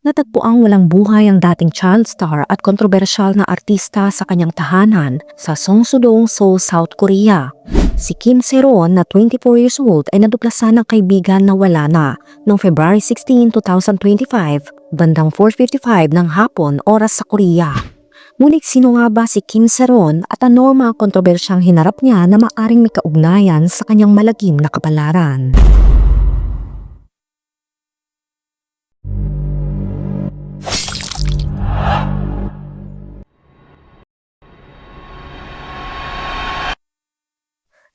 Natagpuang walang buhay ang dating child star at kontrobersyal na artista sa kanyang tahanan sa Seongsu-dong, Seoul, South Korea. Si Kim Se-ron na 24 years old ay naduklasan ng kaibigan na wala na noong February 16, 2025, bandang 4:55 ng hapon oras sa Korea. Ngunit sino nga ba si Kim Se-ron at ano ang mga kontrobersyang hinarap niya na maaring may kaugnayan sa kanyang malagim na kapalaran?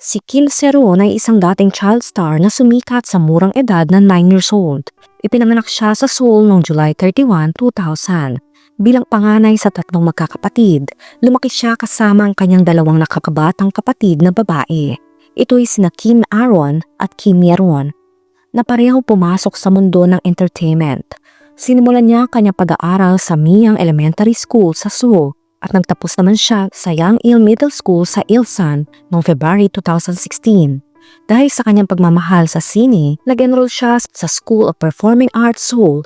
Si Kim Se-ron ay isang dating child star na sumikat sa murang edad na 9 years old. Ipinanganak siya sa Seoul noong July 31, 2000. Bilang panganay sa tatlong magkakapatid, lumaki siya kasama ang kanyang dalawang nakakabatang kapatid na babae. Ito'y sina Kim Aaron at Kim Yeron, na parehong pumasok sa mundo ng entertainment. Sinimulan niya ang kanyang pag-aaral sa Miyang Elementary School sa Seoul at nagtapos naman siya sa Yangil Middle School sa Ilsan noong February 2016. Dahil sa kanyang pagmamahal sa sine, nag-enroll siya sa School of Performing Arts Seoul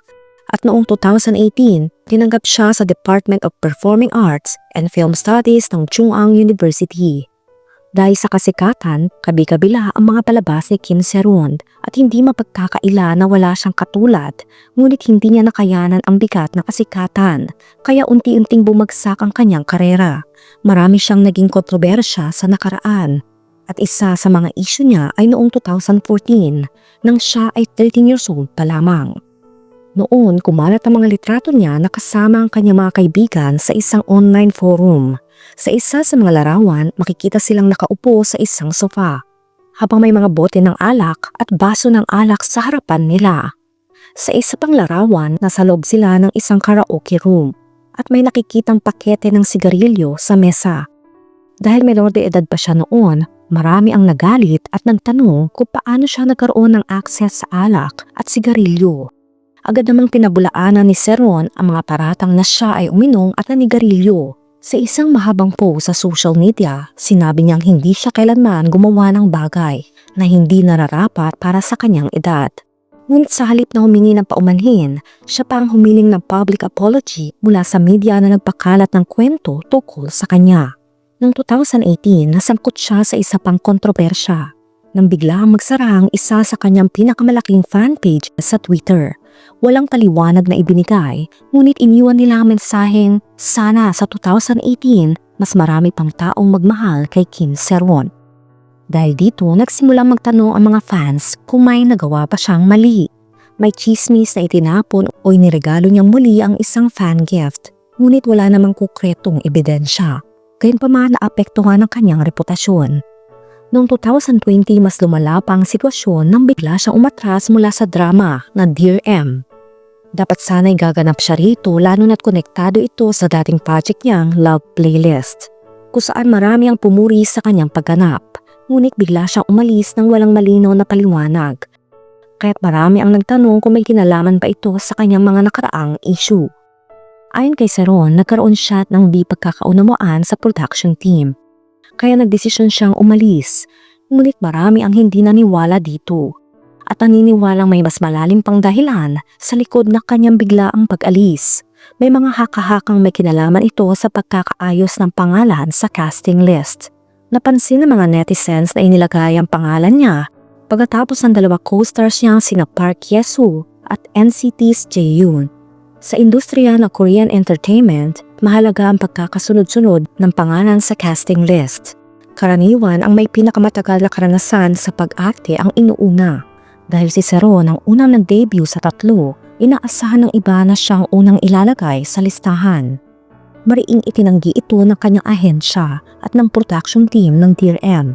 at noong 2018, tinanggap siya sa Department of Performing Arts and Film Studies ng Chungang University. Dahil sa kasikatan, kabi-kabila ang mga palabas ni Kim Se-ron at hindi mapagkakaila na wala siyang katulad, ngunit hindi niya nakayanan ang bigat na kasikatan, kaya unti-unting bumagsak ang kanyang karera. Marami siyang naging kontrobersya sa nakaraan, at isa sa mga issue niya ay noong 2014, nang siya ay 13 years old pa lamang. Noon, kumalat ang mga litrato niya na kasama ang kanyang mga kaibigan sa isang online forum. Sa isa sa mga larawan, makikita silang nakaupo sa isang sofa, habang may mga bote ng alak at baso ng alak sa harapan nila. Sa isa pang larawan, nasa loob sila ng isang karaoke room, at may nakikitang pakete ng sigarilyo sa mesa. Dahil menor de edad pa siya noon, marami ang nagalit at nagtanong kung paano siya nagkaroon ng access sa alak at sigarilyo. Agad namang pinabulaanan ni Se-ron ang mga paratang na siya ay uminom at nanigarilyo. Sa isang mahabang post sa social media, sinabi niyang hindi siya kailanman gumawa ng bagay na hindi nararapat para sa kanyang edad. Ngunit sa halip na humingi ng paumanhin, siya pa ang humiling ng public apology mula sa media na nagpakalat ng kwento tungkol sa kanya. Noong 2018, nasangkot siya sa isa pang kontrobersya nang biglang magsara ang isa sa kanyang pinakamalaking fanpage sa Twitter. Walang paliwanag na ibinigay, ngunit iniwan nila ang mensaheng sana sa 2018 mas marami pang taong magmahal kay Kim Se-ron. Dahil dito, nagsimulang magtanong ang mga fans kung may nagawa pa siyang mali. May chismis na itinapon o iniregalo niyang muli ang isang fan gift, ngunit wala namang konkretong ebidensya. Gayunpaman naapektuhan ang kanyang reputasyon. Noong 2020, mas lumala pa ang sitwasyon nang bigla siyang umatras mula sa drama na Dear M. Dapat sana'y gaganap siya rito lalo na't konektado ito sa dating project niyang Love Playlist, kung saan marami ang pumuri sa kanyang pagganap, ngunit bigla siyang umalis nang walang malinaw na paliwanag. Kaya't marami ang nagtanong kung may kinalaman pa ito sa kanyang mga nakaraang issue. Ayon kay Se-ron, nagkaroon siya ng di pagkakaunawaan sa production team, kaya nagdesisyon siyang umalis, ngunit marami ang hindi naniwala dito at naniniwalang may mas malalim pang dahilan sa likod ng kanyang biglaang pag-alis. May mga haka-hakang may kinalaman ito sa pagkakaayos ng pangalan sa casting list. Napansin ng mga netizens na inilagay ang pangalan niya pagkatapos ng dalawa co-stars niyang sina Park Ye-soo at NCT's Jaehyun. Sa industriya ng Korean entertainment, mahalaga ang pagkakasunod-sunod ng pangalan sa casting list. Karaniwan ang may pinakamatagal na karanasan sa pag-arte ang inuuna. Dahil si Se-ron ang unang nag-debut sa tatlo, inaasahan ng iba na siyang unang ilalagay sa listahan. Mariing itinanggi ito ng kanyang ahensya at ng production team ng Dear M.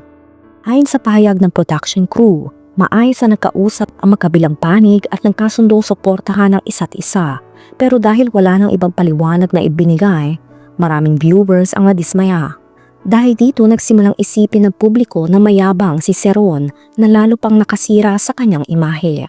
Ayon sa pahayag ng production crew, maayos na nagkausap ang magkabilang panig at nagkasundong suportahan ng isa't isa. Pero dahil wala nang ibang paliwanag na ibinigay, maraming viewers ang nadismaya. Dahil dito nagsimulang isipin ng publiko na mayabang si Se-ron na lalo pang nakasira sa kanyang imahe.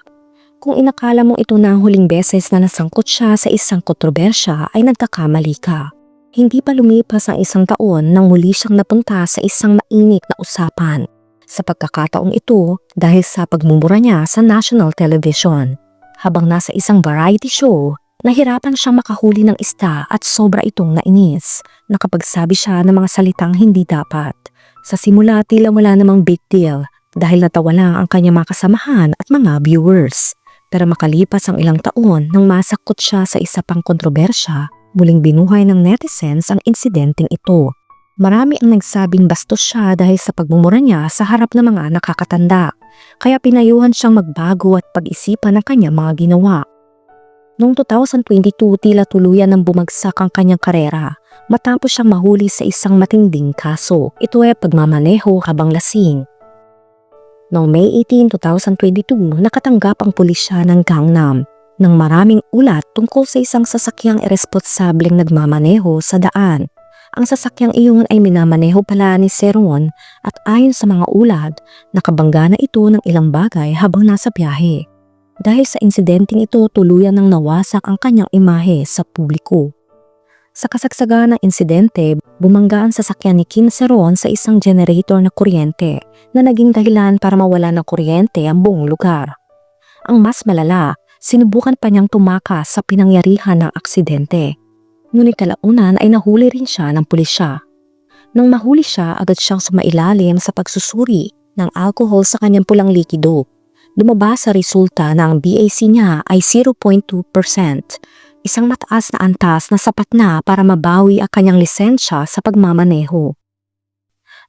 Kung inakala mo ito na ang huling beses na nasangkot siya sa isang kontrobersya ay nagkakamali ka. Hindi pa lumipas ang isang taon nang muli siyang napunta sa isang mainit na usapan. Sa pagkakataong ito dahil sa pagmumura niya sa national television. Habang nasa isang variety show, Nahirapan siyang makahuli ng isda at sobra itong nainis. Nakapagsabi siya ng mga salitang hindi dapat. Sa simula tila wala namang big deal dahil natawa lang ang kanyang mga kasamahan at mga viewers. Pero makalipas ang ilang taon nang masakot siya sa isa pang kontrobersya, muling binuhay ng netizens ang insidenteng ito. Marami ang nagsabing bastos siya dahil sa pagmumura niya sa harap ng mga nakakatanda. Kaya pinayuhan siyang magbago at pag-isipan ang kanyang mga ginawa. Noong 2022 tila tuluyan ng bumagsak ang kanyang karera matapos siyang mahuli sa isang matinding kaso. Ito ay pagmamaneho habang lasing. Noong May 18, 2022, nakatanggap ang pulisya ng Gangnam ng maraming ulat tungkol sa isang sasakyang iresponsableng nagmamaneho sa daan. Ang sasakyang iyon ay minamaneho pala ni Seron at ayon sa mga ulat, nakabangga na ito ng ilang bagay habang nasa biyahe. Dahil sa insidenteng ito, tuluyan nang nawasak ang kanyang imahe sa publiko. Sa kasagsagan ng insidente, bumangga ang sasakyan ni Kim Seron sa isang generator na kuryente na naging dahilan para mawala ng kuryente ang buong lugar. Ang mas malala, sinubukan pa niyang tumakas sa pinangyarihan ng aksidente. Ngunit kalaunan ay nahuli rin siya ng pulisya. Nang mahuli siya, agad siyang sumailalim sa pagsusuri ng alcohol sa kanyang pulang likido. Lumabas sa resulta na ang BAC niya ay 0.2%, isang mataas na antas na sapat na para mabawi ang kanyang lisensya sa pagmamaneho.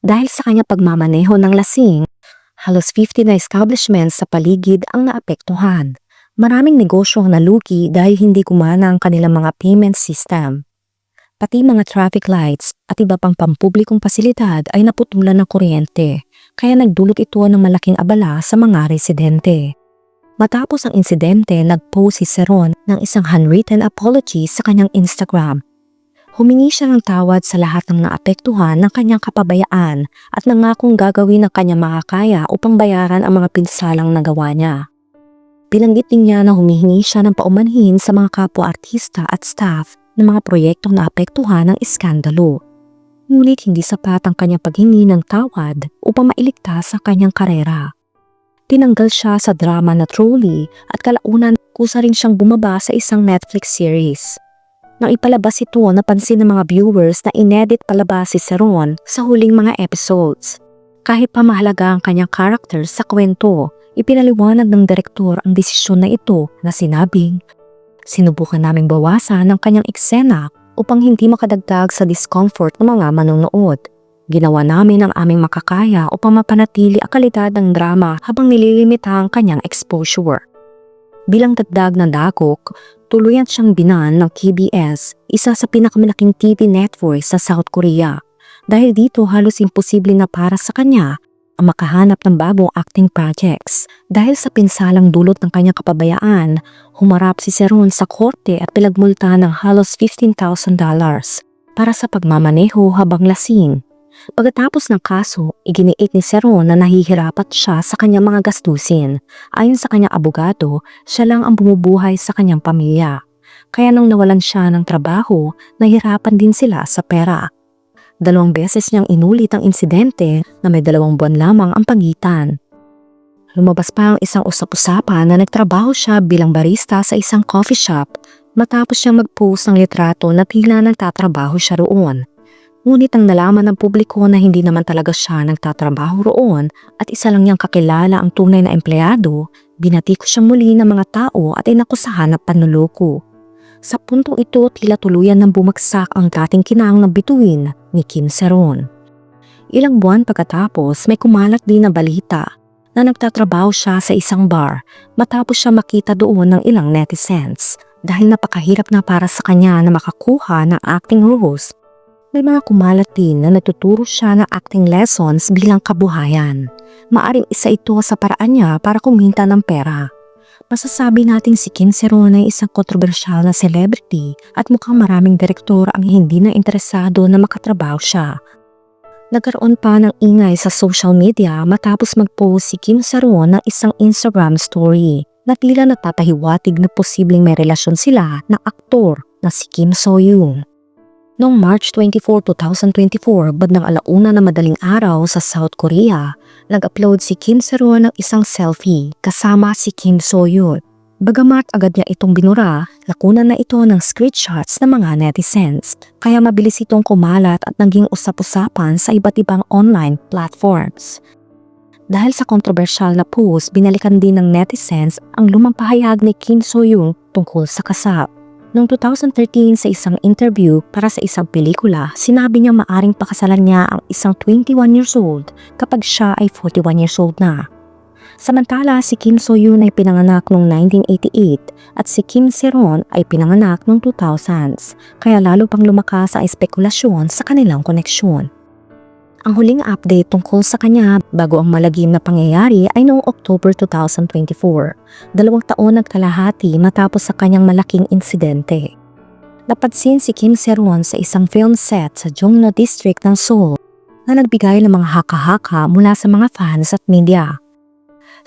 Dahil sa kanyang pagmamaneho ng lasing, halos 50 na establishments sa paligid ang naapektuhan. Maraming negosyo ang nalugi dahil hindi gumana ang kanilang mga payment system. Pati mga traffic lights at iba pang pampublikong pasilidad ay naputulan ng kuryente, kaya nagdulot ito ng malaking abala sa mga residente. Matapos ang insidente, nag-post si Seron ng isang handwritten apology sa kanyang Instagram. Humingi siya ng tawad sa lahat ng naapektuhan ng kanyang kapabayaan at nangakong gagawin ang kanyang makakaya upang bayaran ang mga pinsalang nagawa niya. Binanggit din niya na humihingi siya ng paumanhin sa mga kapwa-artista at staff ng mga proyektong naapektuhan ng iskandalo. Ngunit hindi sapat ang kanyang paghingi ng tawad upang mailigtas ang kanyang karera. Tinanggal siya sa drama na Trolley at kalaunan kusa rin siyang bumaba sa isang Netflix series. Nang ipalabas ito, napansin ng mga viewers na inedit palabas si Seron sa huling mga episodes. Kahit pa mahalaga ang kanyang character sa kwento, ipinaliwanag ng direktor ang desisyon na ito na sinabing, "Sinubukan naming bawasan ang kanyang eksena upang hindi makadagdag sa discomfort ng mga manonood. Ginawa namin ang aming makakaya upang mapanatili ang kalidad ng drama habang nililimita ang kanyang exposure." Bilang dagdag ng dagok, tuluyan siyang binan ng KBS, isa sa pinakamalaking TV network sa South Korea. Dahil dito halos imposible na para sa kanya ang makahanap ng bagong acting projects. Dahil sa pinsalang dulot ng kanyang kapabayaan, humarap si Seron sa korte at pinagmulta ng halos $15,000 para sa pagmamaneho habang lasing. Pagkatapos ng kaso, iginiit ni Seron na nahihirapat siya sa kanyang mga gastusin. Ayon sa kanyang abogado, siya lang ang bumubuhay sa kanyang pamilya. Kaya nang nawalan siya ng trabaho, nahihirapan din sila sa pera. 2 beses niyang inulit ang insidente na may 2 buwan lamang ang pagitan. Lumabas pa ang isang usap-usapan na nagtrabaho siya bilang barista sa isang coffee shop matapos siyang mag-post ng litrato na tila nagtatrabaho siya roon. Ngunit ang nalaman ng publiko na hindi naman talaga siya nagtatrabaho roon at isa lang niyang kakilala ang tunay na empleyado, binatiko siya muli ng mga tao at inakusahan ng panloloko. Sa puntong ito, tila tuluyan ng bumagsak ang dating kinang ng bituin ni Kim Seron. Ilang buwan pagkatapos, may kumalat din na balita na nagtatrabaho siya sa isang bar matapos siya makita doon ng ilang netizens dahil napakahirap na para sa kanya na makakuha ng acting roles. May mga kumalat din na natuturo siya ng acting lessons bilang kabuhayan. Maaring isa ito sa paraan niya para kumita ng pera. Masasabi nating si Kim Seron ay isang kontrobersyal na celebrity at mukhang maraming direktor ang hindi na interesado na makatrabaho siya. Nagkaroon pa ng ingay sa social media matapos mag-post si Kim Seron ng isang Instagram story na tila natatahiwatig na posibleng may relasyon sila ng aktor na si Kim So-young. Noong March 24, 2024, bandang 1:00 na madaling araw sa South Korea, nag-upload si Kim Seron ng isang selfie kasama si Kim So-young. Bagamat agad niya itong binura, lakunan na ito ng screenshots ng mga netizens, kaya mabilis itong kumalat at naging usap-usapan sa iba't ibang online platforms. Dahil sa kontrobersyal na post, binalikan din ng netizens ang lumang pahayag ni Kim So-young tungkol sa kasap. Noong 2013 sa isang interview para sa isang pelikula, sinabi niya maaring pakasalan niya ang isang 21 years old kapag siya ay 41 years old na. Samantala, si Kim So-yoon ay pinanganak noong 1988 at si Kim Se-ron ay pinanganak noong 2000s, kaya lalo pang lumakas ang espekulasyon sa kanilang koneksyon. Ang huling update tungkol sa kanya bago ang malagim na pangyayari ay noong October 2024, 2 taon at kalahati matapos sa kanyang malaking insidente. Napansin si Kim Se-ron sa isang film set sa Jongno District ng Seoul na nagbigay ng mga haka-haka mula sa mga fans at media.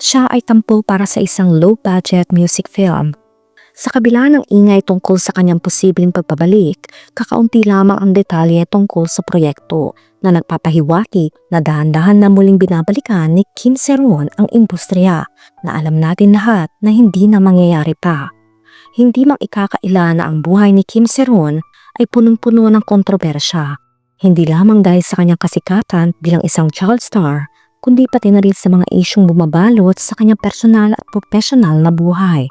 Siya ay tampo para sa isang low-budget music film. Sa kabila ng ingay tungkol sa kanyang posibleng pagpabalik, kakaunti lamang ang detalye tungkol sa proyekto na nagpapahiwatig na dahan-dahan na muling binabalikan ni Kim Se-ron ang industriya na alam natin lahat na hindi na mangyayari pa. Hindi mang ikakaila na ang buhay ni Kim Se-ron ay punong-puno ng kontrobersya, hindi lamang dahil sa kanyang kasikatan bilang isang child star, kundi pati na rin sa mga isyong bumabalot sa kanyang personal at professional na buhay.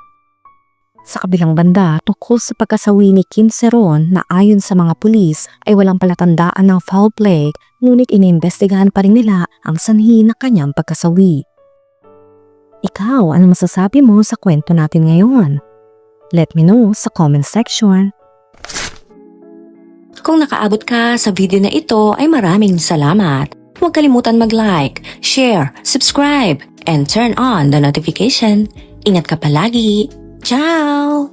Sa kabilang banda, tungkol sa pagkasawi ni Kim Se-ron na ayon sa mga pulis ay walang palatandaan ng foul play, ngunit iniimbestigahan pa rin nila ang sanhi ng kanyang pagkasawi. Ikaw, ano masasabi mo sa kwento natin ngayon? Let me know sa comment section. Kung nakaabot ka sa video na ito ay maraming salamat. Huwag kalimutan mag-like, share, subscribe, and turn on the notification. Ingat ka palagi. Ciao!